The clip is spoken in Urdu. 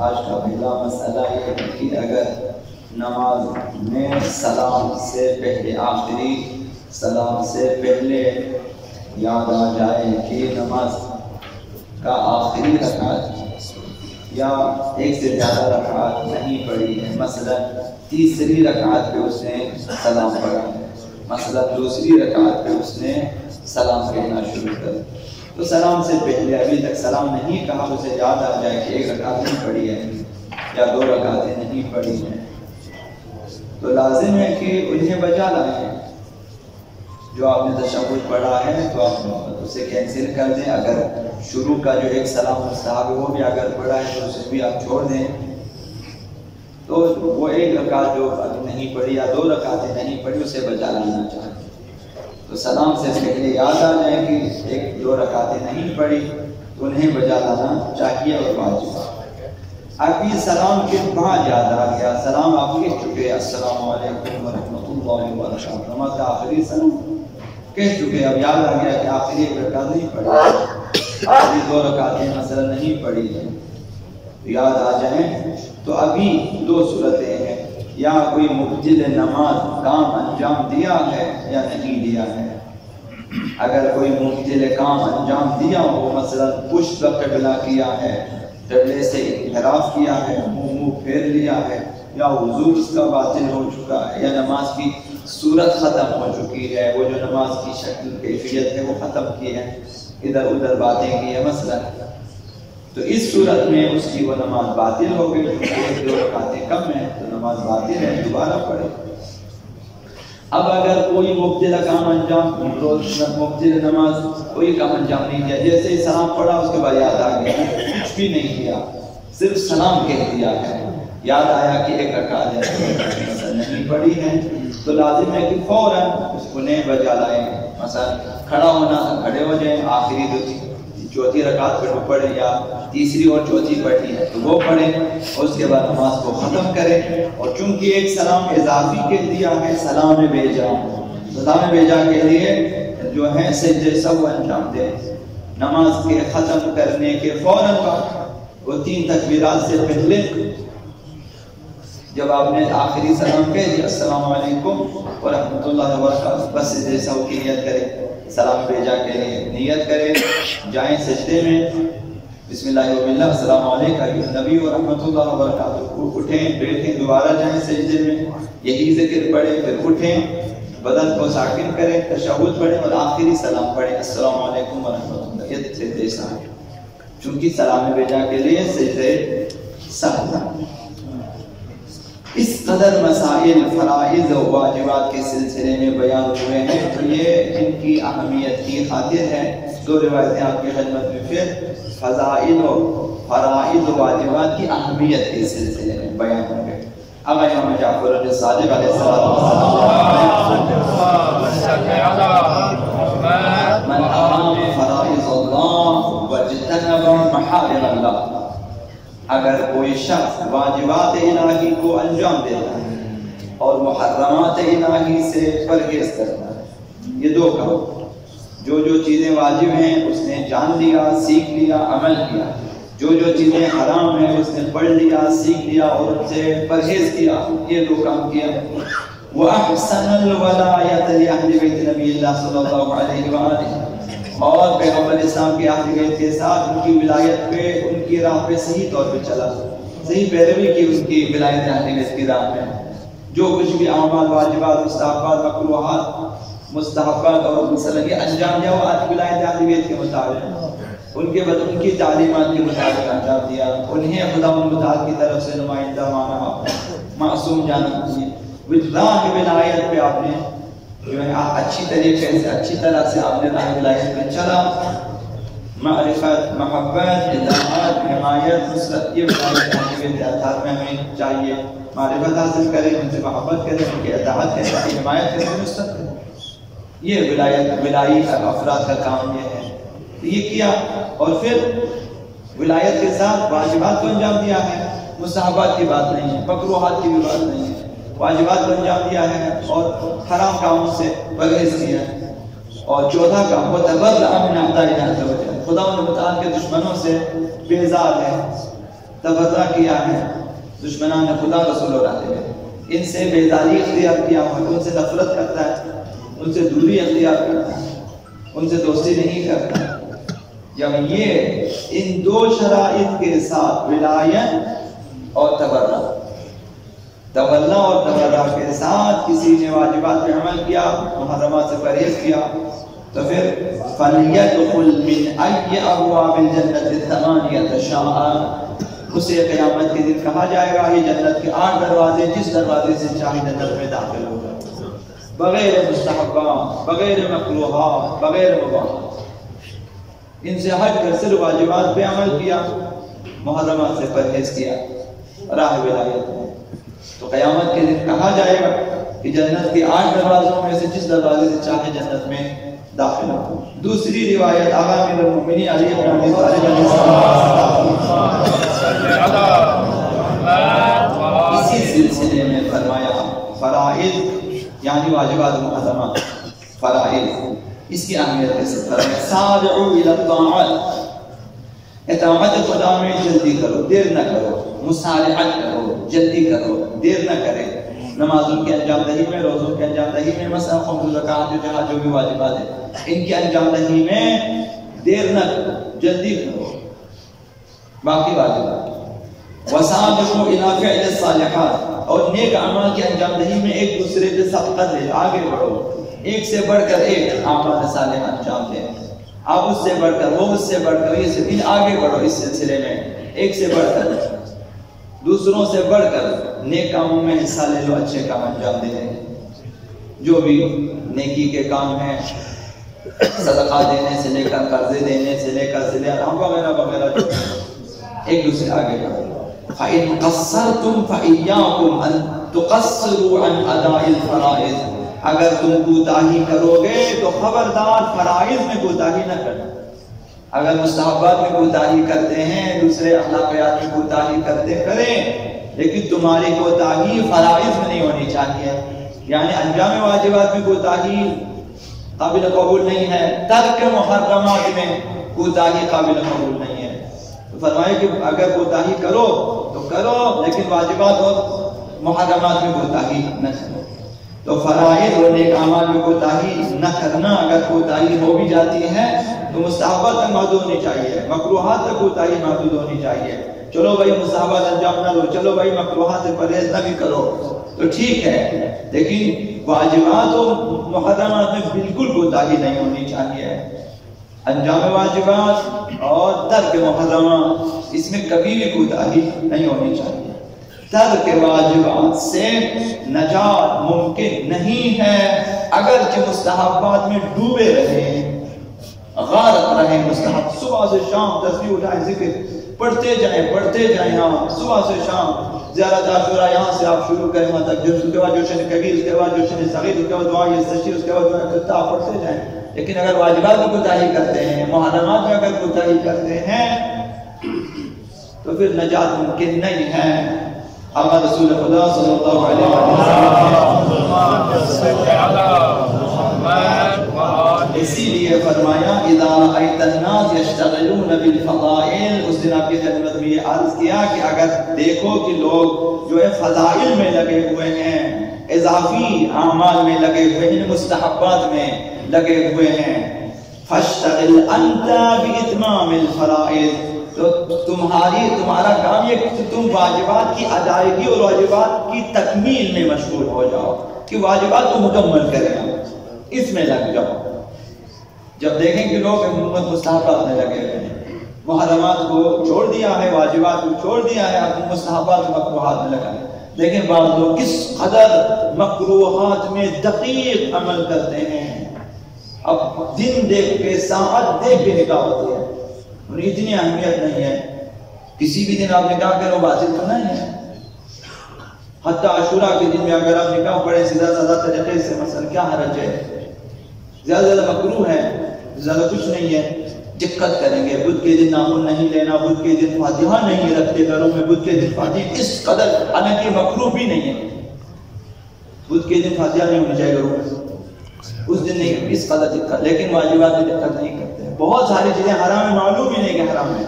آج کا پہلا مسئلہ یہ ہے کہ اگر نماز میں سلام سے پہلے آخری سلام سے پہلے یاد آ جائے کہ نماز کا آخری رکعت یا ایک سے زیادہ رکعت نہیں پڑھی ہے، مثلا تیسری رکعت پہ اس نے سلام پڑھا ہے، مثلا دوسری رکعت پہ اس نے سلام کہنا شروع کر، تو سلام سے پہلے ابھی تک سلام نہیں کہا، اسے یاد آ جائے کہ ایک رکعت نہیں پڑھی ہے یا دو رکعتیں نہیں پڑھی ہیں، تو لازم ہے کہ انہیں بجا لائیں۔ جو آپ نے تشہد پڑھا ہے تو آپ اسے کینسل کر دیں، اگر شروع کا جو ایک سلام مستحب ہے وہ بھی اگر پڑھا ہے تو اسے بھی آپ چھوڑ دیں، تو وہ ایک رکعت جو ابھی نہیں پڑھی یا دو رکعتیں نہیں پڑھی اسے بجا لانا چاہیے۔ تو سلام سے پہلے یاد آ جائے کہ ایک دو رکعتیں نہیں پڑھی تو انہیں بجا لانا چاہیے اور واجب۔ ابھی سلام کے بعد یاد آ گیا، سلام آپ کہہ چکے السلام علیکم ورحمۃ اللہ وبرکاتہ، نماز کا آخری سلام کہہ چکے، اب یاد آ گیا کہ آخری ایک رکعت نہیں پڑھی، آخری دو رکعتیں مثلا نہیں پڑھی ہے، یاد آ جائیں تو ابھی دو صورتیں ہیں، یا کوئی مبتدئ نماز کام انجام دیا ہے یا نہیں دیا ہے۔ اگر کوئی مبتدئ کام انجام دیا ہو، مثلا پشت قبلہ کیا ہے، قبلے سے انحراف کیا ہے، منہ پھیر لیا ہے، یا وضو اس کا باطل ہو چکا ہے، یا نماز کی صورت ختم ہو چکی ہے، وہ جو نماز کی شکل کیفیت ہے وہ ختم کی ہے، ادھر ادھر باتیں کی ہے مثلا، تو اس صورت میں اس کی وہ نماز باطل ہو گئی، ایک دو رکعتیں کم ہیں تو نماز باطل ہے، دوبارہ پڑھے۔ اب اگر کوئی مبتدئ کام انجام مبتدئ نماز کوئی کام انجام نہیں دیا، جیسے ہی سلام پڑھا اس کے بعد یاد آ گیا، کچھ بھی نہیں کیا، صرف سلام کہہ دیا ہے، یاد آیا کہ ایک رکعت ہے نہیں پڑھی ہے، تو لازم ہے کہ فوراً اس کو نئے بجا لائیں، مثلا کھڑا ہونا تھا کھڑے ہو جائیں، آخری چوتھی رکعت پہ پڑھیں یا تیسری اور چوتھی پڑھی ہے تو وہ پڑھیں، اور اس کے بعد نماز کو ختم کریں، اور چونکہ ایک سلام اضافی کہہ دیا ہے سلام بیجا کے لیے جو ہے سجدے سہو انجام دیں، نماز کے ختم کرنے کے فوراً بعد وہ تین تکبیرات سے پہلے جب آپ نے آخری سلام کہہ دیا السلام علیکم ورحمۃ اللہ وبرکاتہ، بس سجدے سہو کی نیت کریں، سلام بیجا کے لیے نیت کریں، جائیں سجدے میں، بسم اللہ والحمد السلام علیکم ایھا النبی ورحمۃ اللہ وبرکاتہ، اٹھیں بیٹھیں دوبارہ جائیں سجدے میں، یہی ذکر پڑھیں، پھر اٹھیں، بدن کو ساکن کریں، تشہد پڑھیں اور آخری سلام پڑھیں السلام علیکم ورحمۃ اللہ، یہ سجدے سہو، چونکہ سلام بیجا کے لیے سجدے سہو۔ اس قدر مسائل فرائض و واجبات کے سلسلے میں بیان ہوئے ہیں، تو یہ ان کی اہمیت کی خاطر ہے، دو روایتیں آپ کی خدمت میں پھر فضائل و فرائض و واجبات کی اہمیت کے سلسلے میں بیان ہوں گے۔ اب امام جعفر صادق علیہ السلام من اقام فرائض اللہ واجتنب محارم اللہ، اگر کوئی شخص واجبات الہی کو انجام دیتا ہے اور محرمات الہی سے پرہیز کرتا ہے، یہ دو کام، جو چیزیں واجب ہیں اس نے جان لیا، سیکھ لیا، عمل کیا، جو چیزیں حرام ہیں اس نے پڑھ لیا، سیکھ لیا اور ان سے پرہیز کیا، یہ دو کام کیا۔ وَأَحْسَنَ الْوَلَایَةَ لِأَهْلِ بَیْتِ نَبِیِّ اللَّهِ صلی اللہ علیہ وآلہ، اور پیغمبر اسلام کے اہل بیت کے ساتھ ان کی ولایت پہ، ان کی راہ پہ صحیح طور پہ چلا، صحیح پیروی کی ان کی ولایت اہل بیت کی راہ میں، جو کچھ بھی اعمال واجبات مستحبات مکروہات مستحبات اور مثلا یہ انجام دیا وہ ولایت اہل بیت کے مطابق، ان کی تعلیمات کے مطابق انجام دیا، انہیں خدا متعال کی طرف سے نمائندہ مانا، معصوم جانا، راہ ولایت پہ آپ نے جو ہے اچھی طریقے سے اچھی طرح سے آپ نے راہ ولایت میں چلا، معرفت، محبت، اطاعت، حمایت، نصرت، یہ ولایت کے اطاعت میں ہمیں چاہیے، معرفت حاصل کریں، ان سے محبت کریں، ان کی اطاعت کریں، ان کی حمایت کریں، نصرت کریں، یہ ولائی کا افراد کا کام یہ ہے، یہ کیا، اور پھر ولایت کے ساتھ واجبات کو انجام دیا ہے، مستحبات کی بات نہیں ہے، مکروہات کی بھی بات نہیں ہے، واجبات کو انجام دیا ہے اور حرام کاموں سے پرہیز کیا ہے، اور چوتھا کام وَتَبَرَّأَ مِنْ أَعْدَاءِ اللَّهِ عَزَّ وَجَلَّ، خدا متعال کے دشمنوں سے بیزار ہے، تبرہ کیا ہے دشمنان خدا رسول اللہ علیہ، ان سے بیداری اختیار کیا ہوا، ان سے نفرت کرتا ہے، ان سے دوری اختیار کرتا ہے، ان سے دوستی نہیں کرتا۔ جب یہ ان دو شرائط کے ساتھ ولایت اور تبرہ اور تبرہ کے ساتھ کسی نے واجبات پہ عمل کیا، محرمات سے پرہیز کیا، تو پھر فَلْيَدْخُلْ مِنْ أَيِّ أَبْوَابِ الْجَنَّةِ الثَّمَانِيَةَ شَاءَ، اسے قیامت کے دن کہا جائے گا یہ جنت کے 8 دروازے جس دروازے سے چاہے جنت میں داخل ہوگا، بغیر مستحبات، بغیر مکروہات، بغیر مباحات، ان سے ہٹ کر صرف واجبات پہ عمل کیا، محرمات سے پرہیز کیا، راہ ولایت ہے۔ تو قیامت کے دن کہا جائے گا کہ جنت کے 8 دروازوں میں سے جس دروازے سے چاہے جنت میں داخل ہو۔ دوسری روایت آقا امیر المومنین علی بن ابی طالب علیہ السلام اسی سلسلے میں فرمایا فرائض یعنی واجبات محرمات، فرائض اس کی اہمیت کے ساتھ فرمایا سارعوا الی الطاعات، اطاعت خدا میں جلدی کرو، دیر نہ کرو، مسارعت کرو، جلدی کرو، دیر نہ کرے، نمازوں کے انجام دہی میں، روزوں کے انجام دہی میں، مثلا خمس زکوٰۃ جو بھی واجبات ہیں ان کی انجام دہی میں دیر نہ کرو، جلدی کرو، باقی واجبات وسابقوا الی فعل الصالحات، اور نیک اعمال کی انجام دہی میں ایک دوسرے کے سبقت لے، آگے بڑھو، ایک سے بڑھ کر ایک اعمال صالح انجام دیں، آپ اس سے بڑھ کر، وہ اس سے بڑھ کر، یہ سے آگے بڑھو اس سلسلے میں، ایک سے بڑھ کر، دوسروں سے بڑھ کر نیک کاموں میں حصہ لے لو، اچھے کام انجام دیں، جو بھی نیکی کے کام ہیں، صدقہ دینے سے لے کر، قرضے دینے سے لے کر، صلہ رحم وغیرہ وغیرہ، ایک دوسرے آگے بڑھو۔ فَإِن قَصَّرْتُمْ فَإِيَّاكُمْ أَن تُقَصِّرُوا عَنْ أَدَاءِ الْفَرَائِضِ، اگر تم کوتاہی کرو گے تو خبردار فرائض میں کوتاہی نہ کرنا۔ اگر مستحبات میں کوتاہی کرتے ہیں، دوسرے اخلاقیات میں کوتاہی کرتے کریں، لیکن تمہاری کوتاہی فرائض میں نہیں ہونی چاہیے، یعنی انجام واجبات میں کوتاہی قابل قبول نہیں ہے، ترک محرمات میں کوتاہی قابل قبول نہیں ہے۔ تو فرمائے کہ اگر کوتاہی کرو تو کرو، لیکن واجبات اور محرمات میں کوتاہی نہ کرو۔ تو فرائض اور نیک اعمال میں کوتاہی نہ کرنا، اگر کوتاہی ہو بھی جاتی ہے تو مستحبات تک محدود ہونی چاہیے، مکروہات تک کوتاہی محدود ہونی چاہیے۔ چلو بھائی مستحبات انجام نہ دو، چلو بھائی مکروہات سے پرہیز نہ بھی کرو تو ٹھیک ہے، لیکن واجبات اور محرمات میں بالکل کوتاہی نہیں ہونی چاہیے۔ انجام واجبات اور ترک محرمات اس میں کبھی بھی کوتاہی نہیں ہونی چاہیے۔ ترک واجبات سے نجات ممکن نہیں ہے، اگرچہ مستحبات میں ڈوبے رہیں، غارت رہیں، مستحب صبح سے شام تسبیح اٹھائیں، ذکر پڑھتے جائیں، ہاں صبح سے شام زیارت عاشورہ یہاں سے آپ شروع کریں وہاں تک، اس کے بعد جوشن کبیر، اس کے بعد جوشن صغیر، اس کے بعد دعا یستشفی، اس کے بعد دعا افتتاح پڑھتے جائیں۔ لیکن اگر واجبات میں کوتاہی کرتے ہیں، محرمات میں اگر کوتاہی کرتے ہیں تو پھر نجات ممکن نہیں ہے۔ آقا رسول خدا صلی اللہ علیہ وسلم اسی لیے فرمایا اذا رأیت الناس یشتغلون بالفضائل، اس دن آپ کی خدمت میں یہ عرض کیا کہ اگر دیکھو کہ لوگ جو ہے فضائل میں لگے ہوئے ہیں، اضافی اعمال میں لگے ہوئے ہیں، مستحبات میں لگے ہوئے ہیں، فاشتغل انت باتمام الفرائض، تو تمہارا کام یہ کہ تم واجبات کی ادائیگی اور واجبات کی تکمیل میں مشغول ہو جاؤ، کہ واجبات کو مکمل کریں، اس میں لگ جاؤ۔ جب دیکھیں کہ لوگ مستحبات میں لگے ہوئے ہیں، محرمات کو چھوڑ دیا ہے، واجبات کو چھوڑ دیا ہے، اب مستحبات و مکروہات میں لگا ہے، لیکن بعض لوگ کس قدر مکروہات میں دقیق عمل کرتے ہیں، اب دن دیکھ کے، ساعت دیکھ کے نکاح ہوتی ہے، انہیں اتنی اہمیت نہیں ہے، کسی بھی دن آپ نکاح کرو باطل تو نہیں ہے، حتی عاشورہ کے دن میں اگر آپ نکاح پڑھیں سیدھا سادہ طریقے سے، مثلا کیا حرج ہے، زیادہ مکروہ ہے، زیادہ کچھ نہیں ہے، دقت کریں گے، بدھ کے دن ناخن نہیں لینا، بدھ کے دن فاتحہ نہیں رکھتے گھروں میں، بدھ کے دن فاتحہ اس قدر، حالانکہ مکروہ بھی نہیں ہے، بدھ کے دن فاتحہ نہیں ہونی چاہیے گھروں میں، اس دن نہیں، اس قدر دقت، لیکن واجبات میں دقت نہیں کرتے، بہت ساری چیزیں حرام ہیں، معلوم ہی نہیں کہ حرام ہے،